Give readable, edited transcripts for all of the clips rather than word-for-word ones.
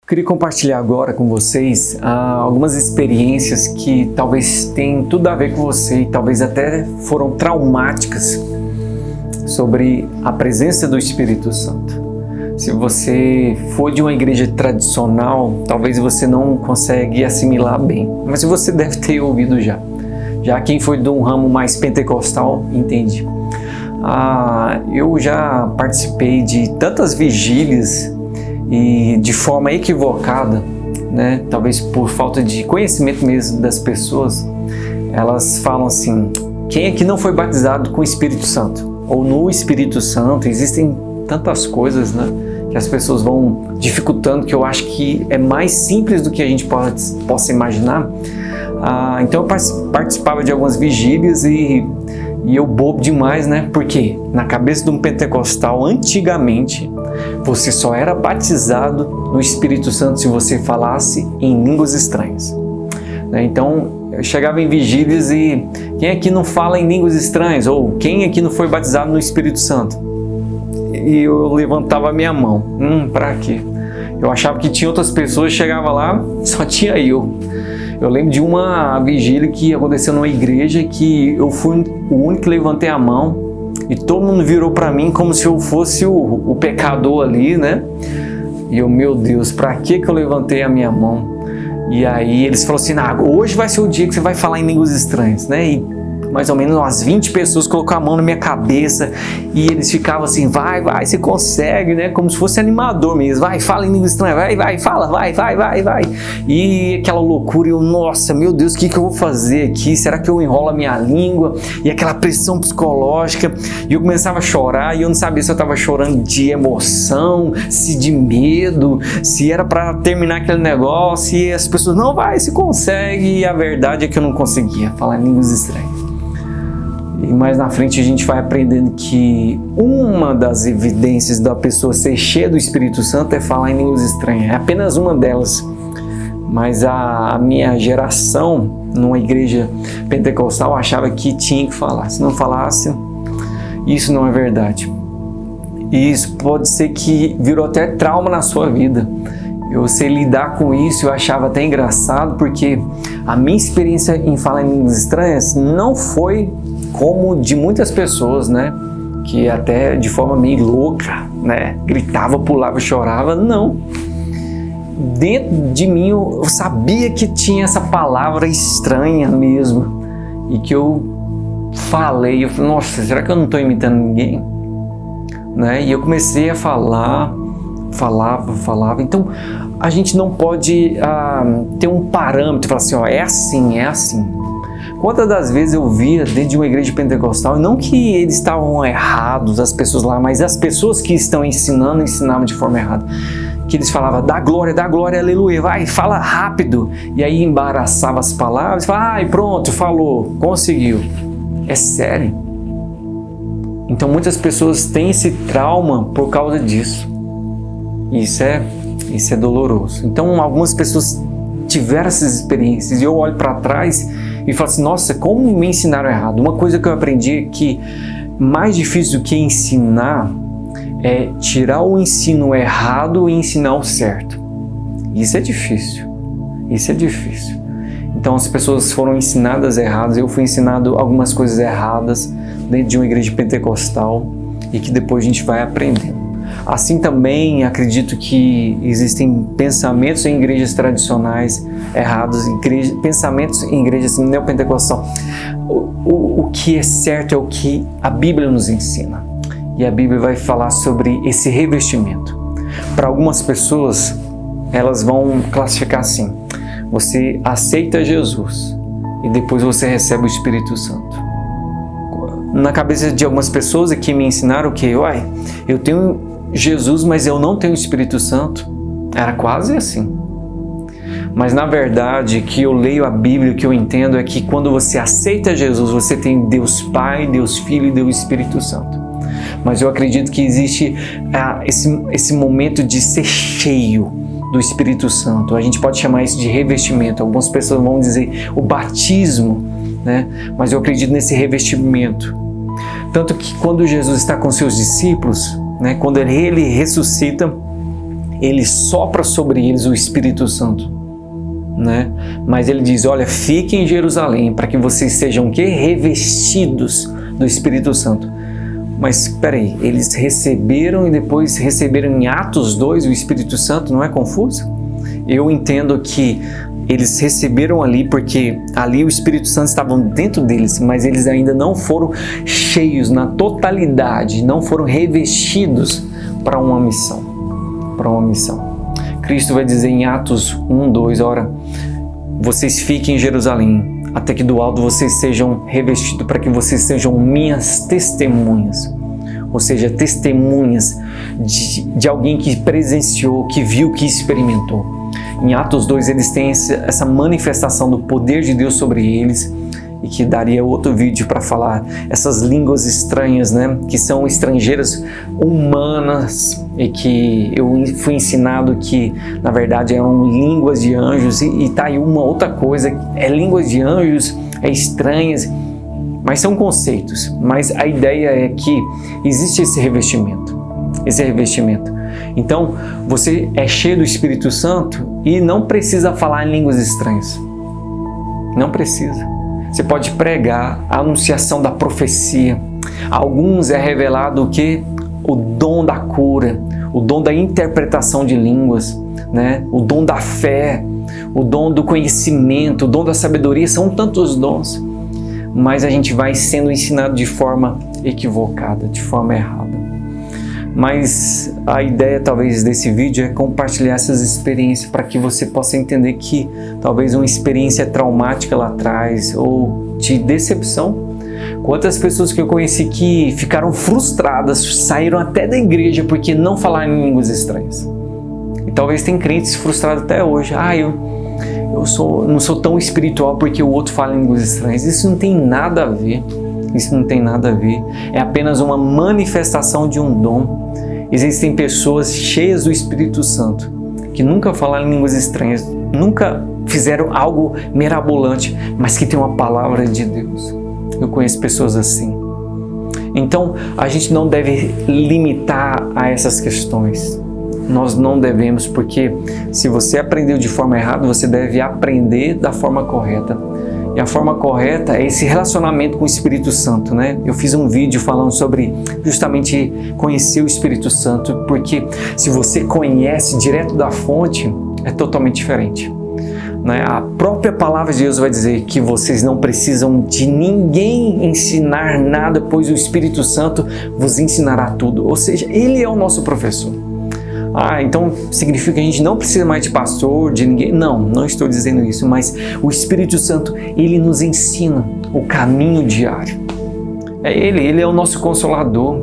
Queria compartilhar agora com vocês algumas experiências que talvez tenham tudo a ver com você e talvez até foram traumáticas sobre a presença do Espírito Santo. Se você for de uma igreja tradicional, talvez você não consiga assimilar bem, mas você deve ter ouvido já. Já quem foi de um ramo mais pentecostal entende. Eu já participei de tantas vigílias e de forma equivocada, né? Talvez por falta de conhecimento mesmo das pessoas, elas falam assim: quem aqui não foi batizado com o Espírito Santo? Ou no Espírito Santo? Existem tantas coisas, né, que as pessoas vão dificultando, que eu acho que é mais simples do que a gente possa imaginar. Então eu participava de algumas vigílias e eu bobo demais, né? Porque na cabeça de um pentecostal, antigamente, você só era batizado no Espírito Santo se você falasse em línguas estranhas. Então, eu chegava em vigílias e quem aqui não fala em línguas estranhas? Ou quem aqui não foi batizado no Espírito Santo? E eu levantava a minha mão. Pra quê? Eu achava que tinha outras pessoas, chegava lá, só tinha eu. Eu lembro de uma vigília que aconteceu numa igreja que eu fui o único que levantei a mão e todo mundo virou para mim como se eu fosse o pecador ali, né? E eu, meu Deus, para que eu levantei a minha mão? E aí eles falaram assim: hoje vai ser o dia que você vai falar em línguas estranhas, né? E mais ou menos umas 20 pessoas colocaram a mão na minha cabeça e eles ficavam assim: vai, você consegue, né? Como se fosse animador mesmo. Vai, fala em língua estranha, vai, fala, vai. E aquela loucura, eu, nossa, meu Deus, o que eu vou fazer aqui? Será que eu enrolo a minha língua? E aquela pressão psicológica. E eu começava a chorar e eu não sabia se eu estava chorando de emoção, se de medo, se era para terminar aquele negócio. E as pessoas: não, vai, você consegue. E a verdade é que eu não conseguia falar em línguas estranhas. E mais na frente a gente vai aprendendo que uma das evidências da pessoa ser cheia do Espírito Santo é falar em línguas estranhas. É apenas uma delas. Mas a minha geração, numa igreja pentecostal, achava que tinha que falar. Se não falasse, isso não é verdade. E isso pode ser que virou até trauma na sua vida. Eu sei lidar com isso, eu achava até engraçado, porque a minha experiência em falar em línguas estranhas não foi como de muitas pessoas, né? Que até de forma meio louca, né? Gritava, pulava, chorava. Não. Dentro de mim eu sabia que tinha essa palavra estranha mesmo. E que eu falei, eu falei: nossa, será que eu não estou imitando ninguém? Né? E eu comecei a falava. Então, a gente não pode ter um parâmetro e falar assim: é assim. Quantas das vezes eu via dentro de uma igreja pentecostal, não que eles estavam errados, as pessoas lá, mas as pessoas que estão ensinavam de forma errada. Que eles falavam: dá glória, aleluia, vai, fala rápido. E aí embaraçava as palavras e falava: pronto, falou, conseguiu. É sério. Então muitas pessoas têm esse trauma por causa disso. Isso é doloroso. Então algumas pessoas tiveram essas experiências e eu olho para trás e falo assim: nossa, como me ensinaram errado. Uma coisa que eu aprendi é que mais difícil do que ensinar é tirar o ensino errado e ensinar o certo. Isso é difícil. Então as pessoas foram ensinadas erradas, eu fui ensinado algumas coisas erradas dentro de uma igreja pentecostal e que depois a gente vai aprendendo. Assim também acredito que existem pensamentos em igrejas tradicionais errados, pensamentos em igrejas neopentecostal. O que é certo é o que a Bíblia nos ensina. E a Bíblia vai falar sobre esse revestimento. Para algumas pessoas, elas vão classificar assim: você aceita Jesus e depois você recebe o Espírito Santo. Na cabeça de algumas pessoas que me ensinaram que eu tenho Jesus, mas eu não tenho o Espírito Santo. Era quase assim. Mas na verdade, que eu leio a Bíblia, o que eu entendo é que quando você aceita Jesus, você tem Deus Pai, Deus Filho e Deus Espírito Santo. Mas eu acredito que existe esse momento de ser cheio do Espírito Santo. A gente pode chamar isso de revestimento. Algumas pessoas vão dizer o batismo, né? Mas eu acredito nesse revestimento. Tanto que quando Jesus está com seus discípulos, né, quando ele ressuscita, ele sopra sobre eles o Espírito Santo, né? Mas ele diz, olha, fiquem em Jerusalém para que vocês sejam o quê? Revestidos do Espírito Santo. Mas espera aí, eles receberam e depois receberam em Atos 2 o Espírito Santo, não é confuso? Eu entendo que eles receberam ali porque ali o Espírito Santo estava dentro deles, mas eles ainda não foram cheios na totalidade, não foram revestidos para uma missão. Cristo vai dizer em Atos 1, 2, ora, vocês fiquem em Jerusalém, até que do alto vocês sejam revestidos para que vocês sejam minhas testemunhas. Ou seja, testemunhas de alguém que presenciou, que viu, que experimentou. Em Atos 2 eles têm essa manifestação do poder de Deus sobre eles, e que daria outro vídeo para falar essas línguas estranhas, né? Que são estrangeiras humanas e que eu fui ensinado que na verdade eram línguas de anjos, e tá aí uma outra coisa, é línguas de anjos, é estranhas, mas são conceitos. Mas a ideia é que existe esse revestimento. Então, você é cheio do Espírito Santo e não precisa falar em línguas estranhas. Não precisa. Você pode pregar a anunciação da profecia. A alguns é revelado o quê? O dom da cura, o dom da interpretação de línguas, né? O dom da fé, o dom do conhecimento, o dom da sabedoria. São tantos dons, mas a gente vai sendo ensinado de forma equivocada, de forma errada. Mas a ideia talvez desse vídeo é compartilhar essas experiências para que você possa entender que talvez uma experiência traumática lá atrás ou de decepção. Quantas pessoas que eu conheci que ficaram frustradas, saíram até da igreja porque não falaram em línguas estranhas. E talvez tem crentes frustrados até hoje. Eu não sou tão espiritual porque o outro fala em línguas estranhas. Isso não tem nada a ver. É apenas uma manifestação de um dom. Existem pessoas cheias do Espírito Santo que nunca falaram em línguas estranhas, nunca fizeram algo mirabolante, mas que tem uma palavra de Deus. Eu conheço pessoas assim. Então, a gente não deve limitar a essas questões. Nós não devemos, porque se você aprendeu de forma errada, você deve aprender da forma correta. E a forma correta é esse relacionamento com o Espírito Santo, né? Eu fiz um vídeo falando sobre justamente conhecer o Espírito Santo, porque se você conhece direto da fonte, é totalmente diferente, né? A própria palavra de Deus vai dizer que vocês não precisam de ninguém ensinar nada, pois o Espírito Santo vos ensinará tudo. Ou seja, Ele é o nosso professor. Então significa que a gente não precisa mais de pastor, de ninguém. Não estou dizendo isso, mas o Espírito Santo, Ele nos ensina o caminho diário. Ele é o nosso consolador,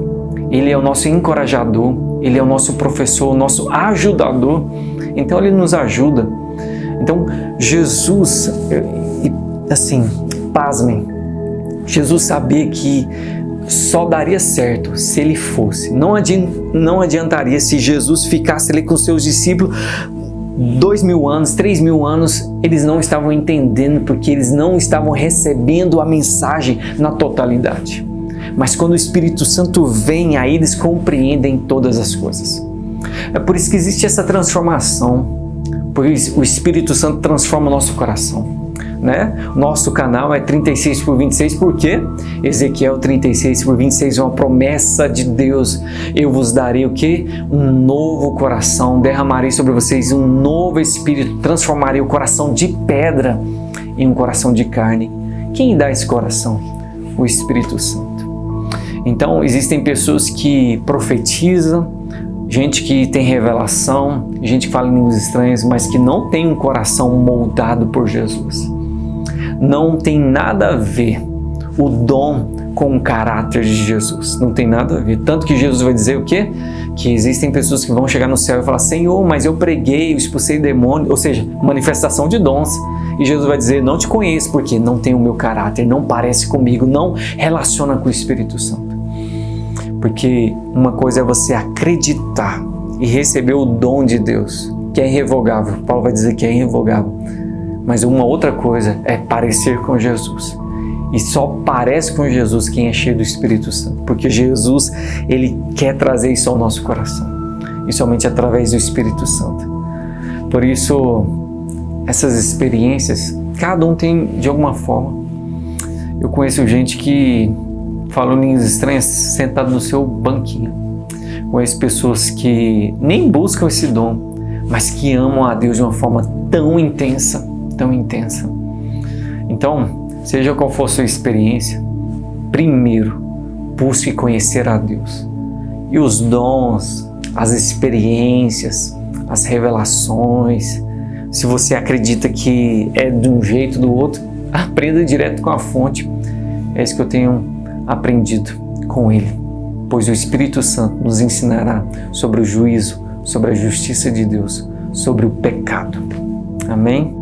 Ele é o nosso encorajador, Ele é o nosso professor, o nosso ajudador. Então Ele nos ajuda. Então Jesus, assim, pasmem, Jesus sabia que só daria certo se ele fosse. Não adiantaria se Jesus ficasse ali com seus discípulos 2.000 anos, 3.000 anos, eles não estavam entendendo porque eles não estavam recebendo a mensagem na totalidade. Mas quando o Espírito Santo vem, aí eles compreendem todas as coisas. É por isso que existe essa transformação, pois o Espírito Santo transforma o nosso coração. Né? Nosso canal é 36:26, porque Ezequiel 36:26 é uma promessa de Deus. Eu vos darei o quê? Um novo coração, derramarei sobre vocês um novo espírito, transformarei o coração de pedra em um coração de carne. Quem dá esse coração? O Espírito Santo. Então existem pessoas que profetizam, gente que tem revelação, gente que fala em línguas estranhas, mas que não tem um coração moldado por Jesus. Não tem nada a ver o dom com o caráter de Jesus. Não tem nada a ver. Tanto que Jesus vai dizer o quê? Que existem pessoas que vão chegar no céu e falar: Senhor, mas eu preguei, eu expulsei demônio. Ou seja, manifestação de dons. E Jesus vai dizer: não te conheço porque não tem o meu caráter, não parece comigo, não relaciona com o Espírito Santo. Porque uma coisa é você acreditar e receber o dom de Deus, que é irrevogável. Paulo vai dizer que é irrevogável. Mas uma outra coisa é parecer com Jesus. E só parece com Jesus quem é cheio do Espírito Santo. Porque Jesus, Ele quer trazer isso ao nosso coração. e somente através do Espírito Santo. Por isso, essas experiências, cada um tem de alguma forma. Eu conheço gente que fala línguas estranhas sentado no seu banquinho. Conheço pessoas que nem buscam esse dom, mas que amam a Deus de uma forma tão intensa, tão intensa. Então, seja qual for a sua experiência, primeiro, busque conhecer a Deus. E os dons, as experiências, as revelações, se você acredita que é de um jeito ou do outro, aprenda direto com a fonte. É isso que eu tenho aprendido com Ele, pois o Espírito Santo nos ensinará sobre o juízo, sobre a justiça de Deus, sobre o pecado. Amém?